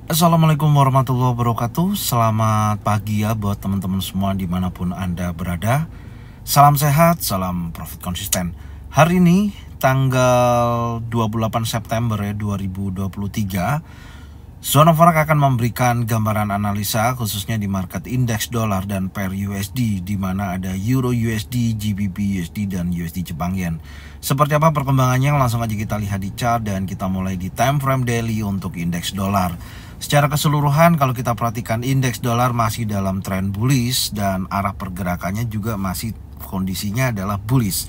Assalamualaikum warahmatullahi wabarakatuh. Selamat pagi ya buat teman-teman semua dimanapun Anda berada. Salam sehat, salam profit konsisten. Hari ini tanggal 28 September ya 2023, Zona Forex akan memberikan gambaran analisa khususnya di market indeks dolar dan pair USD, di mana ada Euro USD, GBP USD, dan USD Jepang Yen. Seperti apa perkembangannya, langsung aja kita lihat di chart dan kita mulai di time frame daily untuk indeks dolar. Secara keseluruhan kalau kita perhatikan indeks dolar masih dalam tren bullish dan arah pergerakannya juga masih kondisinya adalah bullish.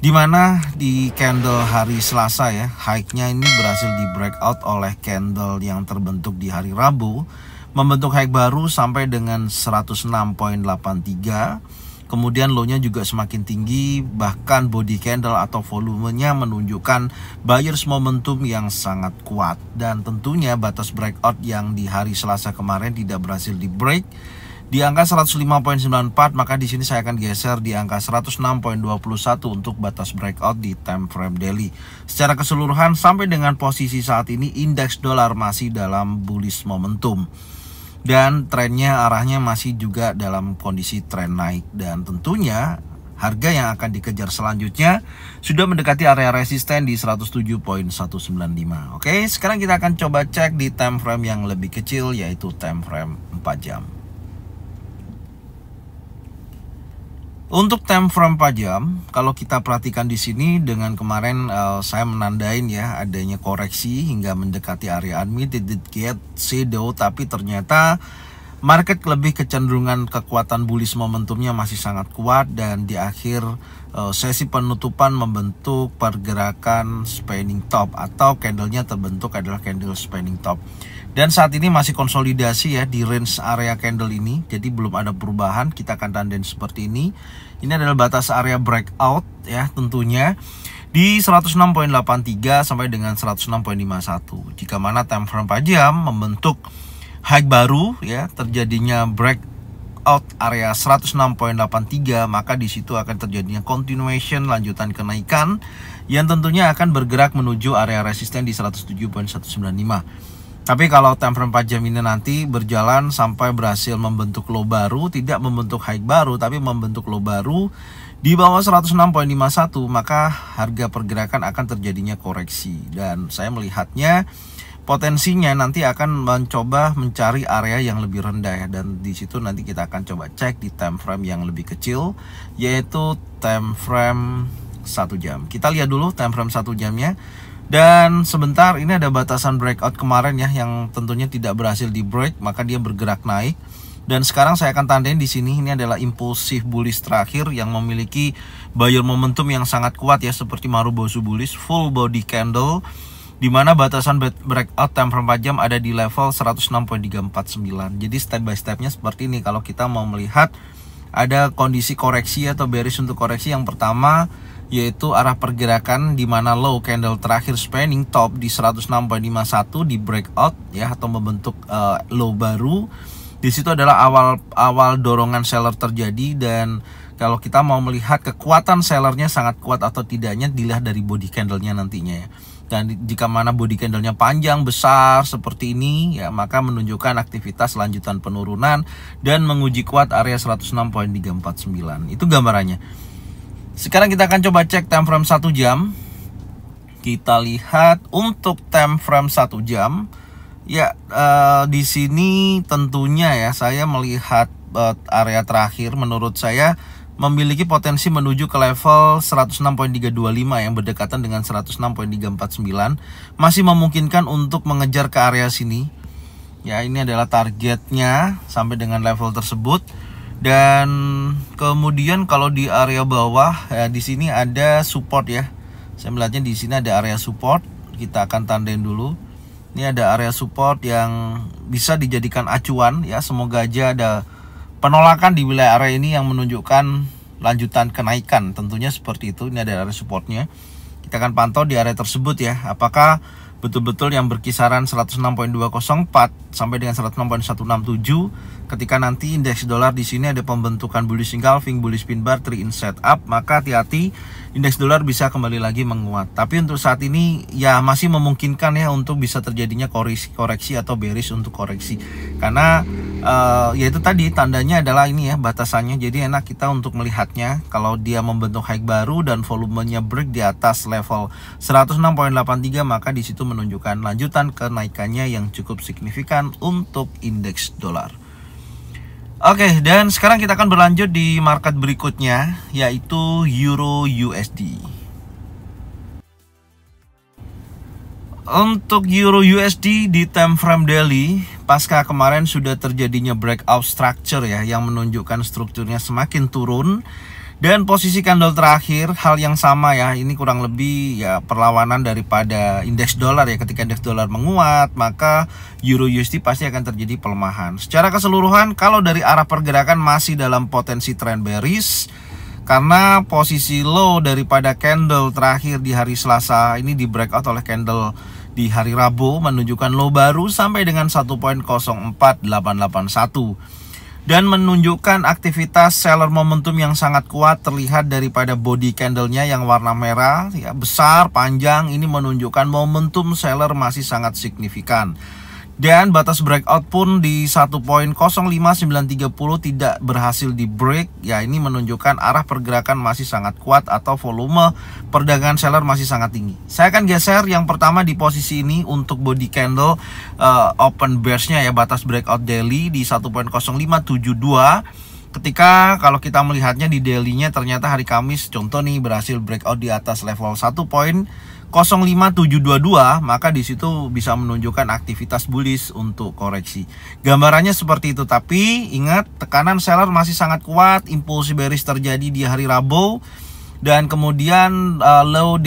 Dimana di candle hari Selasa ya, high-nya ini berhasil di breakout oleh candle yang terbentuk di hari Rabu, membentuk high baru sampai dengan 106.83. Kemudian low-nya juga semakin tinggi, bahkan body candle atau volumenya menunjukkan buyers momentum yang sangat kuat. Dan tentunya batas breakout yang di hari Selasa kemarin tidak berhasil di break di angka 105.94, maka di sini saya akan geser di angka 106.21 untuk batas breakout di time frame daily. Secara keseluruhan sampai dengan posisi saat ini indeks dolar masih dalam bullish momentum. Dan trennya arahnya masih juga dalam kondisi tren naik. Dan tentunya harga yang akan dikejar selanjutnya sudah mendekati area resisten di 107.195. Oke, sekarang kita akan coba cek di time frame yang lebih kecil, yaitu time frame 4 jam. Untuk time frame 4 jam, kalau kita perhatikan di sini dengan kemarin saya menandain ya adanya koreksi hingga mendekati area unadjusted gap shadow, tapi ternyata market lebih kecenderungan kekuatan bullish momentumnya masih sangat kuat, dan di akhir sesi penutupan membentuk pergerakan spanning top atau candlenya terbentuk adalah candle spanning top. Dan saat ini masih konsolidasi ya di range area candle ini, jadi belum ada perubahan. Kita akan tandain seperti ini. Ini adalah batas area breakout ya, tentunya di 106.83 sampai dengan 106.51. Jika mana time frame 4 jam membentuk high baru ya, terjadinya breakout area 106.83, maka di situ akan terjadinya continuation, lanjutan kenaikan yang tentunya akan bergerak menuju area resisten di 107.195. Tapi kalau time frame 4 jam ini nanti berjalan sampai berhasil membentuk low baru, tidak membentuk high baru, tapi membentuk low baru di bawah 106.51, maka harga pergerakan akan terjadinya koreksi. Dan saya melihatnya potensinya nanti akan mencoba mencari area yang lebih rendah ya. Dan di situ nanti kita akan coba cek di time frame yang lebih kecil, yaitu time frame 1 jam. Kita lihat dulu time frame 1 jamnya. Dan sebentar, ini ada batasan breakout kemarin ya yang tentunya tidak berhasil di break, maka dia bergerak naik. Dan sekarang saya akan tandain di sini, ini adalah impulsif bullish terakhir yang memiliki buyer momentum yang sangat kuat ya, seperti Marubozu bullish full body candle, di mana batasan breakout time frame 4 jam ada di level 106.349. Jadi step by stepnya seperti ini. Kalau kita mau melihat ada kondisi koreksi atau bearish untuk koreksi, yang pertama yaitu arah pergerakan di mana low candle terakhir spanning top di 106.51 di breakout ya, atau membentuk low baru. Di situ adalah awal dorongan seller terjadi, dan kalau kita mau melihat kekuatan sellernya sangat kuat atau tidaknya dilihat dari body candlenya nantinya ya. Dan jika mana body candlenya panjang besar seperti ini ya, maka menunjukkan aktivitas lanjutan penurunan dan menguji kuat area 106.349. Itu gambarannya. Sekarang kita akan coba cek time frame 1 jam. Kita lihat untuk time frame 1 jam ya, di sini tentunya ya saya melihat area terakhir menurut saya memiliki potensi menuju ke level 106.325 yang berdekatan dengan 106.349. Masih memungkinkan untuk mengejar ke area sini. Ya, ini adalah targetnya sampai dengan level tersebut. Dan kemudian kalau di area bawah ya, di sini ada support ya. Saya melihatnya di sini ada area support. Kita akan tandain dulu. Ini ada area support yang bisa dijadikan acuan ya. Semoga aja ada penolakan di wilayah area ini yang menunjukkan lanjutan kenaikan. Tentunya seperti itu. Ini ada area supportnya. Kita akan pantau di area tersebut ya. Apakah betul-betul yang berkisaran 106.204 sampai dengan 106.167. Ketika nanti indeks dolar di sini ada pembentukan bullish engulfing, bullish pin bar, 3 in setup, maka hati-hati indeks dolar bisa kembali lagi menguat. Tapi untuk saat ini ya masih memungkinkan ya untuk bisa terjadinya koreksi atau bearish untuk koreksi. Karena ya itu tadi tandanya adalah ini ya batasannya. Jadi enak kita untuk melihatnya kalau dia membentuk high baru dan volumenya break di atas level 106.83, maka di situ menunjukkan lanjutan kenaikannya yang cukup signifikan untuk indeks dolar. Oke, dan sekarang kita akan berlanjut di market berikutnya, yaitu Euro USD. Untuk Euro USD di time frame daily, pasca kemarin sudah terjadinya breakout structure ya, yang menunjukkan strukturnya semakin turun. Dan posisi candle terakhir hal yang sama ya, ini kurang lebih ya perlawanan daripada indeks dolar ya. Ketika indeks dolar menguat, maka Euro USD pasti akan terjadi pelemahan. Secara keseluruhan kalau dari arah pergerakan masih dalam potensi trend bearish, karena posisi low daripada candle terakhir di hari Selasa ini di breakout oleh candle di hari Rabu, menunjukkan low baru sampai dengan 1.04881. Dan menunjukkan aktivitas seller momentum yang sangat kuat terlihat daripada body candlenya yang warna merah ya, besar, panjang. Ini menunjukkan momentum seller masih sangat signifikan. Dan batas breakout pun di 1.05930 tidak berhasil di break. Ya, ini menunjukkan arah pergerakan masih sangat kuat atau volume perdagangan seller masih sangat tinggi. Saya akan geser yang pertama di posisi ini untuk body candle open bearish-nya ya, batas breakout daily di 1.0572. Ketika kalau kita melihatnya di daily-nya ternyata hari Kamis contoh nih berhasil breakout di atas level 1.05722, maka di situ bisa menunjukkan aktivitas bullish untuk koreksi. Gambarannya seperti itu, tapi ingat tekanan seller masih sangat kuat, impulsi bearish terjadi di hari Rabu. Dan kemudian low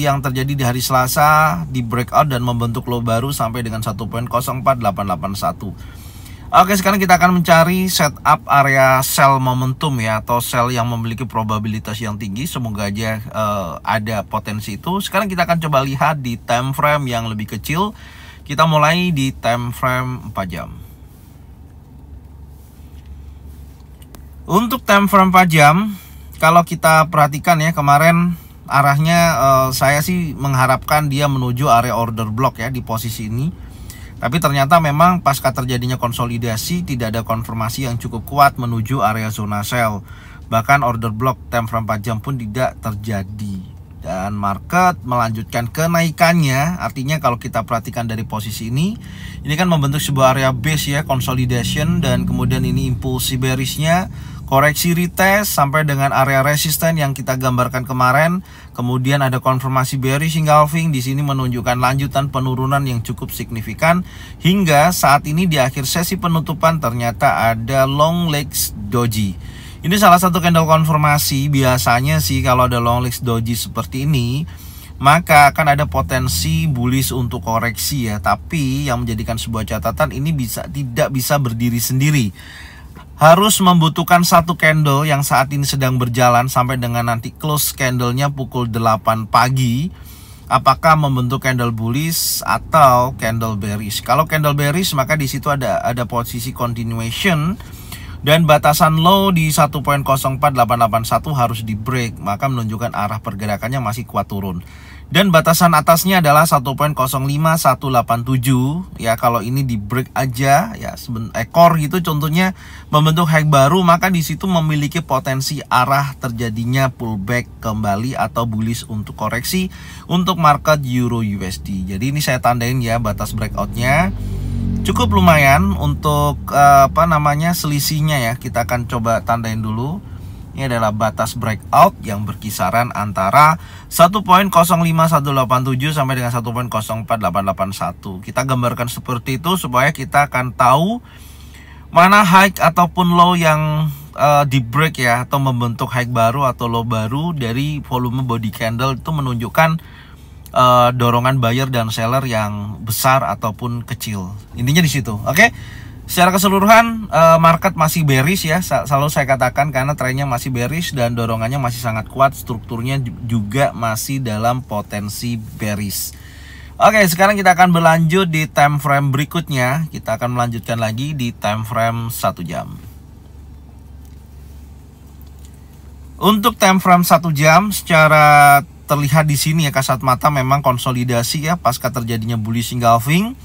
yang terjadi di hari Selasa di breakout dan membentuk low baru sampai dengan 1.04881. Oke, sekarang kita akan mencari setup area sell momentum ya, atau sell yang memiliki probabilitas yang tinggi. Semoga aja ada potensi itu. Sekarang kita akan coba lihat di time frame yang lebih kecil. Kita mulai di time frame 4 jam. Untuk time frame 4 jam, kalau kita perhatikan ya, kemarin arahnya saya sih mengharapkan dia menuju area order block ya di posisi ini. Tapi ternyata memang pasca terjadinya konsolidasi tidak ada konfirmasi yang cukup kuat menuju area zona sell. Bahkan order block time frame 4 jam pun tidak terjadi. Dan market melanjutkan kenaikannya. Artinya kalau kita perhatikan dari posisi ini kan membentuk sebuah area base ya, consolidation. Dan kemudian ini impulsi bearishnya, koreksi retest sampai dengan area resisten yang kita gambarkan kemarin. Kemudian ada konfirmasi bearish engulfing, di sini menunjukkan lanjutan penurunan yang cukup signifikan hingga saat ini di akhir sesi penutupan ternyata ada long legs doji. Ini salah satu candle konfirmasi. Biasanya sih kalau ada long legs doji seperti ini, maka akan ada potensi bullish untuk koreksi ya. Tapi yang menjadikan sebuah catatan, ini tidak bisa berdiri sendiri. Harus membutuhkan satu candle yang saat ini sedang berjalan sampai dengan nanti close candlenya pukul 8 pagi. Apakah membentuk candle bullish atau candle bearish? Kalau candle bearish maka di situ ada posisi continuation dan batasan low di 1.04881 harus di break, maka menunjukkan arah pergerakannya masih kuat turun. Dan batasan atasnya adalah 1.05187 ya. Kalau ini di break aja ya, ekor gitu contohnya membentuk high baru, maka di situ memiliki potensi arah terjadinya pullback kembali atau bullish untuk koreksi untuk market Euro USD. Jadi ini saya tandain ya batas breakoutnya. Cukup lumayan untuk selisihnya ya. Kita akan coba tandain dulu. Ini adalah batas breakout yang berkisaran antara 1.05187 sampai dengan 1.04881. Kita gambarkan seperti itu supaya kita akan tahu mana high ataupun low yang di break ya, atau membentuk high baru atau low baru dari volume body candle. Itu menunjukkan dorongan buyer dan seller yang besar ataupun kecil. Intinya di situ. Oke. Secara keseluruhan market masih bearish ya, selalu saya katakan, karena trennya masih bearish dan dorongannya masih sangat kuat, strukturnya juga masih dalam potensi bearish. Oke, sekarang kita akan berlanjut di time frame berikutnya. Kita akan melanjutkan lagi di time frame 1 jam. Untuk time frame 1 jam secara terlihat di sini ya kasat mata memang konsolidasi ya pasca terjadinya bullish engulfing.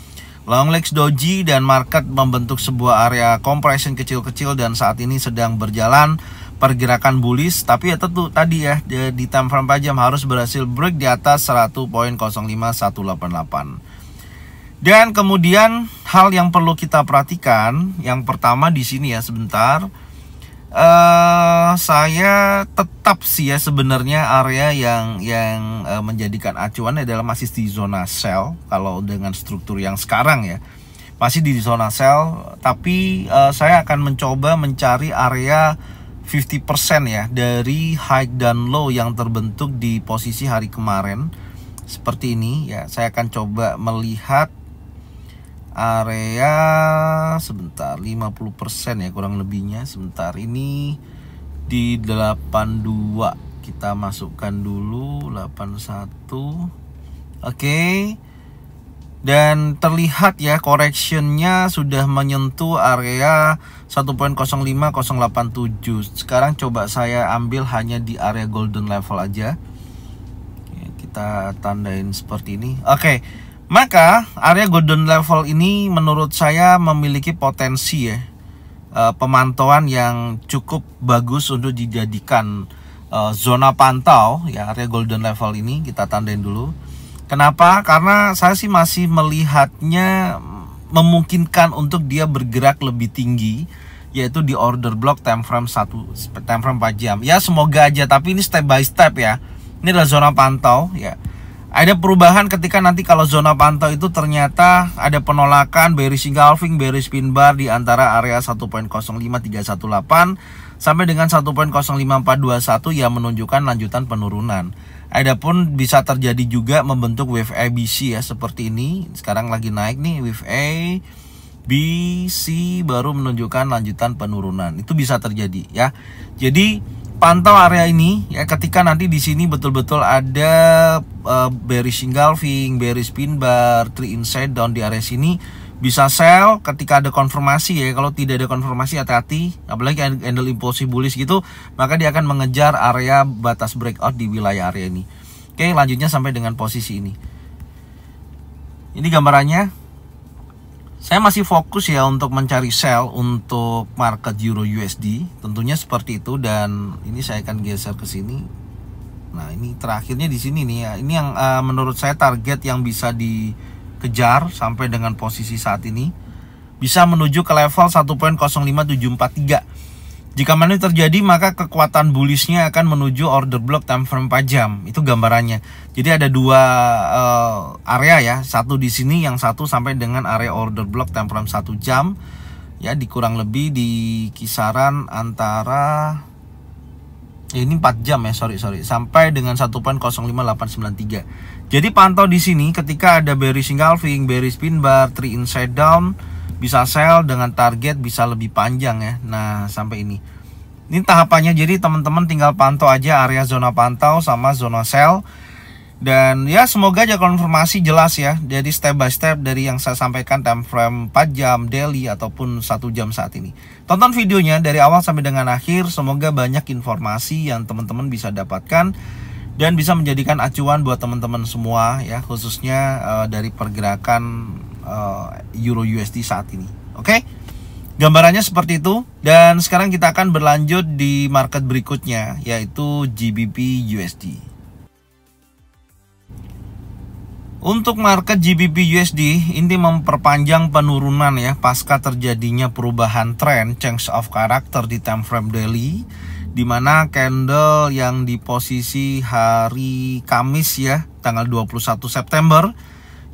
Long legs doji dan market membentuk sebuah area compression kecil-kecil dan saat ini sedang berjalan pergerakan bullish, tapi ya tentu tadi ya di time frame 4 jam harus berhasil break di atas 100.05188. Dan kemudian hal yang perlu kita perhatikan, yang pertama di sini ya sebentar, saya tetap sih ya sebenarnya area yang menjadikan acuan adalah masih di zona sell. Kalau dengan struktur yang sekarang ya masih di zona sell, tapi saya akan mencoba mencari area 50% ya dari high dan low yang terbentuk di posisi hari kemarin seperti ini ya. Saya akan coba melihat area sebentar 50% ya kurang lebihnya. Sebentar, ini di 82 kita masukkan dulu 81. Oke. Dan terlihat ya correctionnya sudah menyentuh area 1.05087. Sekarang coba saya ambil hanya di area golden level aja ya, kita tandain seperti ini. Oke. Maka area golden level ini menurut saya memiliki potensi ya pemantauan yang cukup bagus untuk dijadikan zona pantau ya. Area golden level ini kita tandain dulu. Kenapa? Karena saya sih masih melihatnya memungkinkan untuk dia bergerak lebih tinggi, yaitu di order block time frame 4 jam. Ya semoga aja, tapi ini step by step ya. Ini adalah zona pantau ya. Ada perubahan ketika nanti kalau zona pantau itu ternyata ada penolakan bearish engulfing, bearish pin bar di antara area 1.05318 sampai dengan 1.05421 yang menunjukkan lanjutan penurunan. Adapun bisa terjadi juga membentuk wave ABC ya seperti ini. Sekarang lagi naik nih wave A, B, C baru menunjukkan lanjutan penurunan. Itu bisa terjadi ya. Jadi pantau area ini ya ketika nanti di sini betul-betul ada bearish engulfing, bearish pin bar, tree inside down di area sini bisa sell ketika ada konfirmasi ya. Kalau tidak ada konfirmasi hati-hati, apalagi candle impulsif bullish gitu, maka dia akan mengejar area batas breakout di wilayah area ini. Oke, lanjutnya sampai dengan posisi ini. Ini gambarannya. Saya masih fokus ya untuk mencari sell untuk market Euro USD, tentunya seperti itu. Dan ini saya akan geser ke sini. Nah, ini terakhirnya di sini nih ya. Ini yang menurut saya target yang bisa dikejar sampai dengan posisi saat ini. Bisa menuju ke level 1.05743. Jika mana terjadi, maka kekuatan bullishnya akan menuju order block time frame 4 jam. Itu gambarannya. Jadi ada dua area ya, satu di sini, yang satu sampai dengan area order block time frame 1 jam. Ya, dikurang lebih di kisaran antara ini 4 jam ya, sorry, sampai dengan 1.05893. Jadi pantau di sini ketika ada bearish engulfing, bearish pin bar, tree inside down, bisa sell dengan target bisa lebih panjang ya. Nah, sampai ini. Ini tahapannya, jadi teman-teman tinggal pantau aja area zona pantau sama zona sell. Dan ya semoga aja konfirmasi jelas ya. Jadi step by step dari yang saya sampaikan time frame 4 jam, daily ataupun 1 jam saat ini. Tonton videonya dari awal sampai dengan akhir. Semoga banyak informasi yang teman-teman bisa dapatkan dan bisa menjadikan acuan buat teman-teman semua ya, khususnya dari pergerakan Euro USD saat ini. Oke, gambarannya seperti itu. Dan sekarang kita akan berlanjut di market berikutnya, yaitu GBP USD. Untuk market GBP USD ini memperpanjang penurunan ya pasca terjadinya perubahan tren change of character di time frame daily, di mana candle yang di posisi hari Kamis ya tanggal 21 September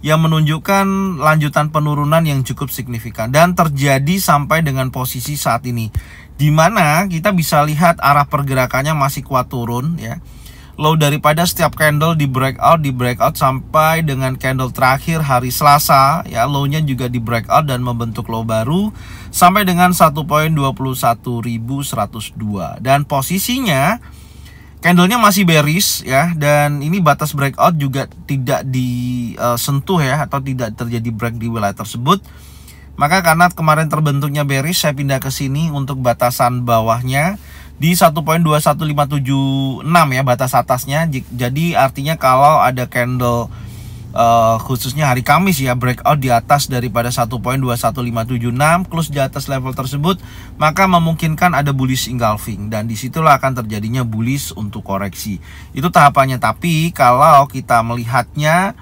yang menunjukkan lanjutan penurunan yang cukup signifikan dan terjadi sampai dengan posisi saat ini, di mana kita bisa lihat arah pergerakannya masih kuat turun ya. Low daripada setiap candle di breakout sampai dengan candle terakhir hari Selasa ya, low-nya juga di breakout dan membentuk low baru sampai dengan 1.21102. Dan posisinya Candlenya masih bearish ya, dan ini batas breakout juga tidak disentuh ya, atau tidak terjadi break di wilayah tersebut. Maka karena kemarin terbentuknya bearish, saya pindah ke sini untuk batasan bawahnya di 1.21576 ya, batas atasnya. Jadi artinya kalau ada candle khususnya hari Kamis ya, breakout di atas daripada 1.21576, close di atas level tersebut, maka memungkinkan ada bullish engulfing, dan disitulah akan terjadinya bullish untuk koreksi. Itu tahapannya. Tapi kalau kita melihatnya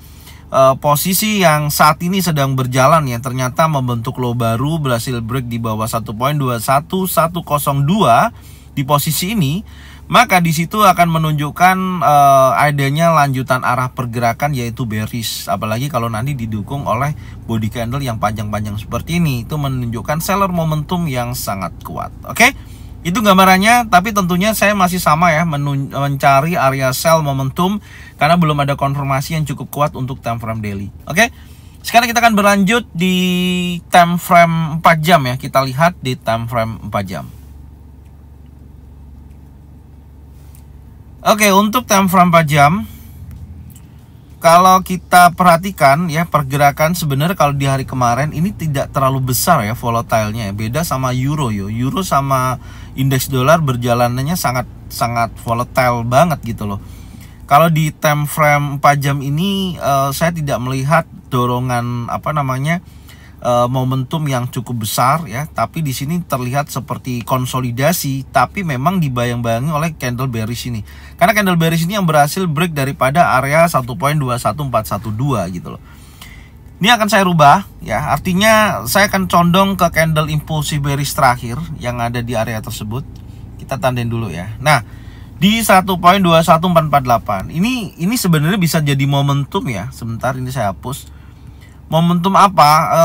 posisi yang saat ini sedang berjalan ya, ternyata membentuk low baru, berhasil break di bawah 1.21102 di posisi ini, maka di situ akan menunjukkan adanya lanjutan arah pergerakan, yaitu bearish. Apalagi kalau nanti didukung oleh body candle yang panjang-panjang seperti ini, itu menunjukkan seller momentum yang sangat kuat. Oke, itu gambarannya. Tapi tentunya saya masih sama ya, mencari area sell momentum karena belum ada konfirmasi yang cukup kuat untuk time frame daily. Oke, sekarang kita akan berlanjut di time frame 4 jam ya. Kita lihat di time frame 4 jam. Oke, untuk time frame 4 jam, kalau kita perhatikan ya, pergerakan sebenarnya kalau di hari kemarin ini tidak terlalu besar ya volatilenya ya. Beda sama euro yo. Euro sama indeks dolar berjalanannya sangat volatile banget gitu loh. Kalau di time frame 4 jam ini saya tidak melihat dorongan momentum yang cukup besar ya, tapi di sini terlihat seperti konsolidasi, tapi memang dibayang-bayangi oleh candle bearish ini. Karena candle bearish ini yang berhasil break daripada area 1.21412 gitu loh. Ini akan saya rubah ya, artinya saya akan condong ke candle impulsif bearish terakhir yang ada di area tersebut. Kita tandain dulu ya. Nah, di 1.21448 ini sebenarnya bisa jadi momentum ya. Sebentar, ini saya hapus. Momentum apa?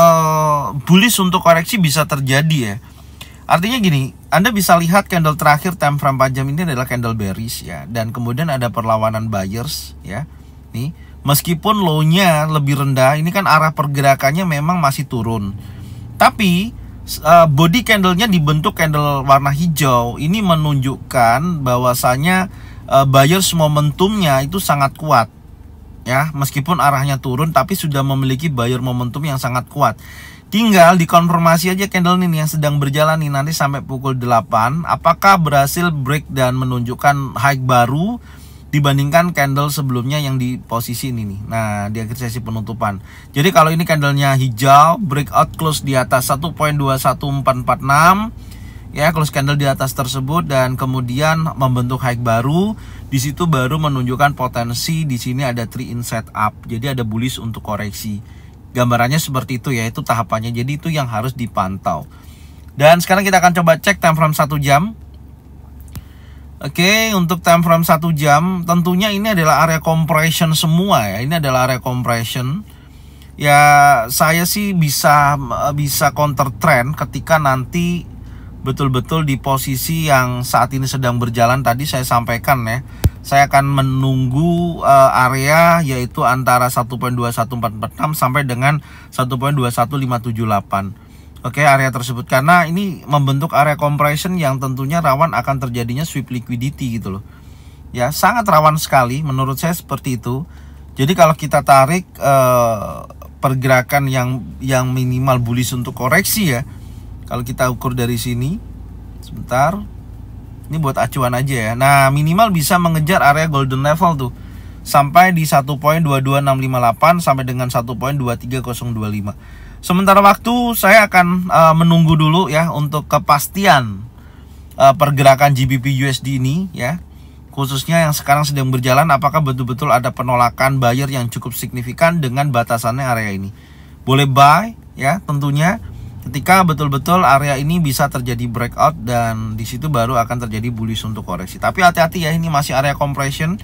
Bullish untuk koreksi bisa terjadi ya. Artinya gini, Anda bisa lihat candle terakhir time frame 4 jam ini adalah candle bearish ya, dan kemudian ada perlawanan buyers ya. Nih, meskipun low-nya lebih rendah, ini kan arah pergerakannya memang masih turun. Tapi body candlenya dibentuk candle warna hijau. Ini menunjukkan bahwasanya buyers momentumnya itu sangat kuat. Ya, meskipun arahnya turun tapi sudah memiliki buyer momentum yang sangat kuat. Tinggal dikonfirmasi aja candle ini yang sedang berjalan nih nanti sampai pukul 8, apakah berhasil break dan menunjukkan high baru dibandingkan candle sebelumnya yang di posisi ini nih. Nah, di akhir sesi penutupan. Jadi kalau ini candlenya hijau, breakout close di atas 1.21446 ya, close candle di atas tersebut, dan kemudian membentuk high baru. Di situ baru menunjukkan potensi di sini ada 3 in setup. Jadi ada bullish untuk koreksi. Gambarannya seperti itu ya, itu tahapannya. Jadi itu yang harus dipantau. Dan sekarang kita akan coba cek time frame 1 jam. Oke, untuk time frame 1 jam, tentunya ini adalah area compression semua ya. Ini adalah area compression. Ya, saya sih bisa counter trend ketika nanti betul-betul di posisi yang saat ini sedang berjalan. Tadi saya sampaikan ya, saya akan menunggu area yaitu antara 1.21446 sampai dengan 1.21578. Oke, area tersebut karena ini membentuk area compression yang tentunya rawan akan terjadinya sweep liquidity gitu loh. Ya, sangat rawan sekali menurut saya seperti itu. Jadi kalau kita tarik pergerakan yang minimal bullish untuk koreksi ya, kalau kita ukur dari sini, sebentar, ini buat acuan aja ya. Nah, minimal bisa mengejar area golden level tuh, sampai di 1.22658 sampai dengan 1.23025. Sementara waktu saya akan menunggu dulu ya untuk kepastian pergerakan GBP USD ini ya, khususnya yang sekarang sedang berjalan, apakah betul-betul ada penolakan buyer yang cukup signifikan dengan batasannya area ini. Boleh buy ya tentunya ketika betul-betul area ini bisa terjadi breakout, dan di situ baru akan terjadi bullish untuk koreksi. Tapi hati-hati ya, ini masih area compression.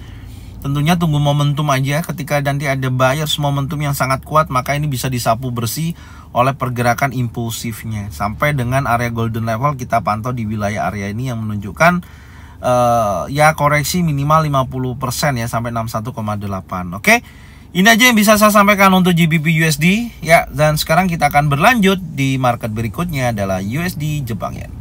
Tentunya tunggu momentum aja. Ketika nanti ada buyers momentum yang sangat kuat, maka ini bisa disapu bersih oleh pergerakan impulsifnya. Sampai dengan area golden level kita pantau di wilayah area ini yang menunjukkan ya koreksi minimal 50% ya, sampai 61,8. Oke. Ini aja yang bisa saya sampaikan untuk GBP USD ya, dan sekarang kita akan berlanjut di market berikutnya adalah USD Jepang Yen.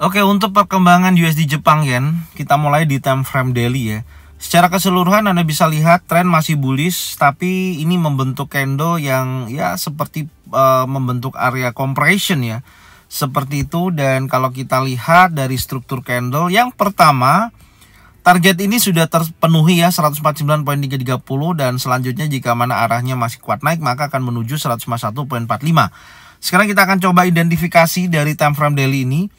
Oke, untuk perkembangan USD Jepang Yen, kita mulai di time frame daily ya. Secara keseluruhan Anda bisa lihat tren masih bullish, tapi ini membentuk candle yang ya seperti membentuk area compression ya. Seperti itu, dan kalau kita lihat dari struktur candle yang pertama, target ini sudah terpenuhi ya, 149.330, dan selanjutnya jika mana arahnya masih kuat naik maka akan menuju 151.45. Sekarang kita akan coba identifikasi dari time frame daily ini.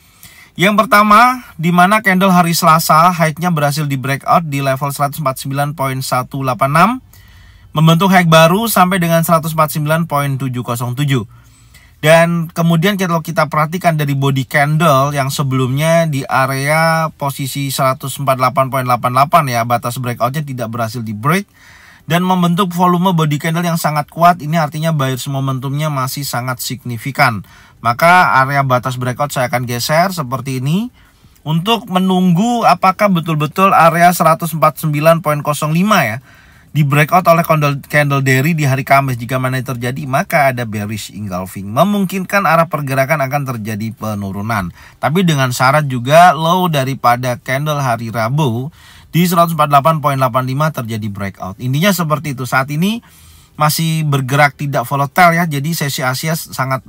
Yang pertama, di mana candle hari Selasa high-nya berhasil di breakout di level 149.186, membentuk high baru sampai dengan 149.707. Dan kemudian kalau kita perhatikan dari body candle yang sebelumnya di area posisi 148.88 ya, batas breakoutnya tidak berhasil di break dan membentuk volume body candle yang sangat kuat. Ini artinya buyers momentumnya masih sangat signifikan. Maka area batas breakout saya akan geser seperti ini untuk menunggu apakah betul-betul area 149.05 ya di breakout oleh candle daily di hari Kamis. Jika mana terjadi maka ada bearish engulfing, memungkinkan arah pergerakan akan terjadi penurunan, tapi dengan syarat juga low daripada candle hari Rabu di 148.85 terjadi breakout. Intinya seperti itu. Saat ini masih bergerak tidak volatile ya, jadi sesi Asia sangat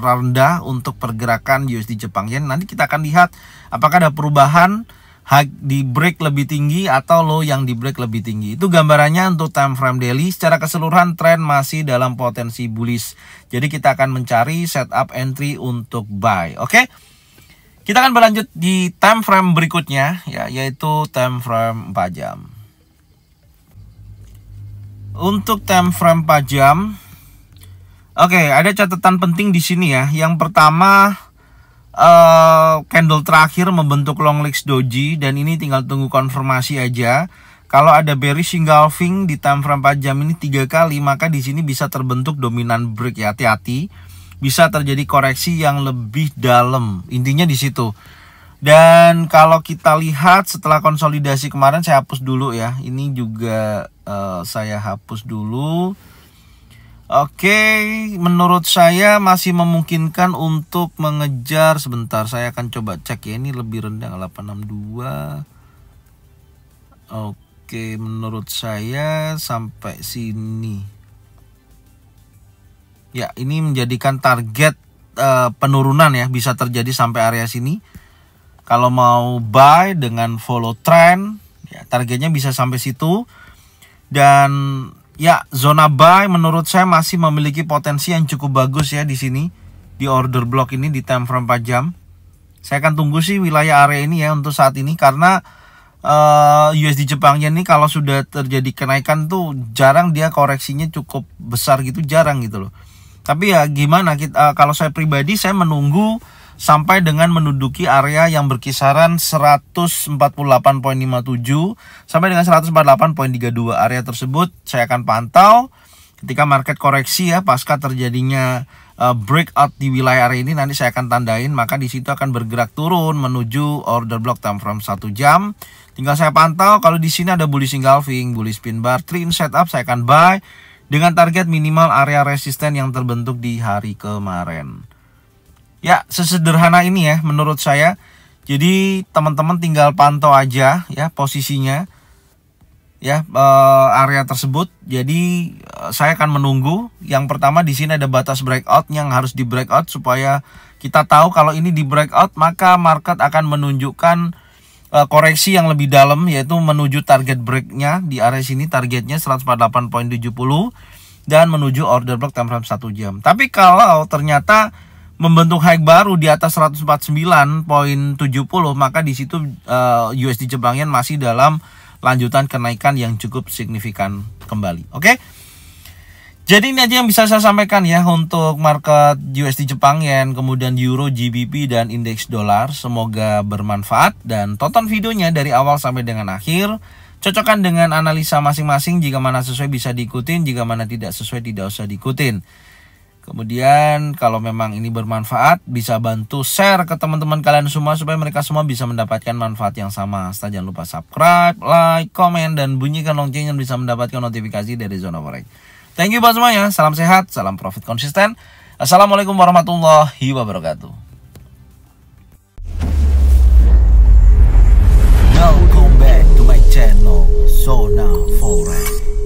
rendah untuk pergerakan USD Jepang Yen. Nanti kita akan lihat apakah ada perubahan high di break lebih tinggi atau low yang di break lebih tinggi. Itu gambarannya untuk time frame daily. Secara keseluruhan tren masih dalam potensi bullish, jadi kita akan mencari setup entry untuk buy. Oke, kita akan berlanjut di time frame berikutnya ya, yaitu time frame 4 jam. Untuk time frame 4 jam, oke, ada catatan penting di sini ya. Yang pertama, candle terakhir membentuk long legs doji, dan ini tinggal tunggu konfirmasi aja. Kalau ada bearish engulfing di time frame 4 jam ini 3 kali, maka di sini bisa terbentuk dominant break ya. Hati-hati, bisa terjadi koreksi yang lebih dalam. Intinya di situ. Dan kalau kita lihat setelah konsolidasi kemarin, saya hapus dulu ya. Ini juga saya hapus dulu. Oke, menurut saya masih memungkinkan untuk mengejar. Sebentar, saya akan coba cek ya. Ini lebih rendah 862. Oke, menurut saya sampai sini. Ya, ini menjadikan target penurunan ya. Bisa terjadi sampai area sini. Kalau mau buy dengan follow trend, ya targetnya bisa sampai situ. Dan ya, zona buy menurut saya masih memiliki potensi yang cukup bagus ya di sini, di order block ini di time frame 4 jam. Saya akan tunggu sih wilayah area ini ya untuk saat ini, karena USD Jepang Yen ini kalau sudah terjadi kenaikan tuh jarang dia koreksinya cukup besar gitu, jarang gitu loh. Tapi ya gimana, kalau saya pribadi saya menunggu sampai dengan menduduki area yang berkisaran 148.57 sampai dengan 148.32. Area tersebut saya akan pantau ketika market koreksi ya, pasca terjadinya breakout di wilayah area ini, nanti saya akan tandain, maka di situ akan bergerak turun menuju order block time frame 1 jam. Tinggal saya pantau. Kalau di sini ada bullish engulfing, bullish pin bar, trend setup, saya akan buy dengan target minimal area resisten yang terbentuk di hari kemarin. Ya, sesederhana ini ya menurut saya. Jadi teman-teman tinggal pantau aja ya posisinya ya, area tersebut. Jadi saya akan menunggu. Yang pertama di sini ada batas breakout yang harus di breakout, supaya kita tahu kalau ini di breakout maka market akan menunjukkan koreksi yang lebih dalam, yaitu menuju target breaknya di area sini, targetnya 148.70 dan menuju order block time frame 1 jam. Tapi kalau ternyata membentuk high baru di atas 149.70, maka di situ USD Jepang Yen masih dalam lanjutan kenaikan yang cukup signifikan kembali. Oke. Jadi ini aja yang bisa saya sampaikan ya untuk market USD Jepang Yen, kemudian Euro, GBP dan indeks dolar. Semoga bermanfaat dan tonton videonya dari awal sampai dengan akhir. Cocokkan dengan analisa masing-masing, jika mana sesuai bisa diikutin, jika mana tidak sesuai tidak usah diikutin. Kemudian kalau memang ini bermanfaat, bisa bantu share ke teman-teman kalian semua supaya mereka semua bisa mendapatkan manfaat yang sama. Setelah jangan lupa subscribe, like, komen, dan bunyikan loncengnya bisa mendapatkan notifikasi dari Zona Forex. Thank you buat semuanya, salam sehat, salam profit konsisten. Assalamualaikum warahmatullahi wabarakatuh. Welcome back to my channel Zona Forex.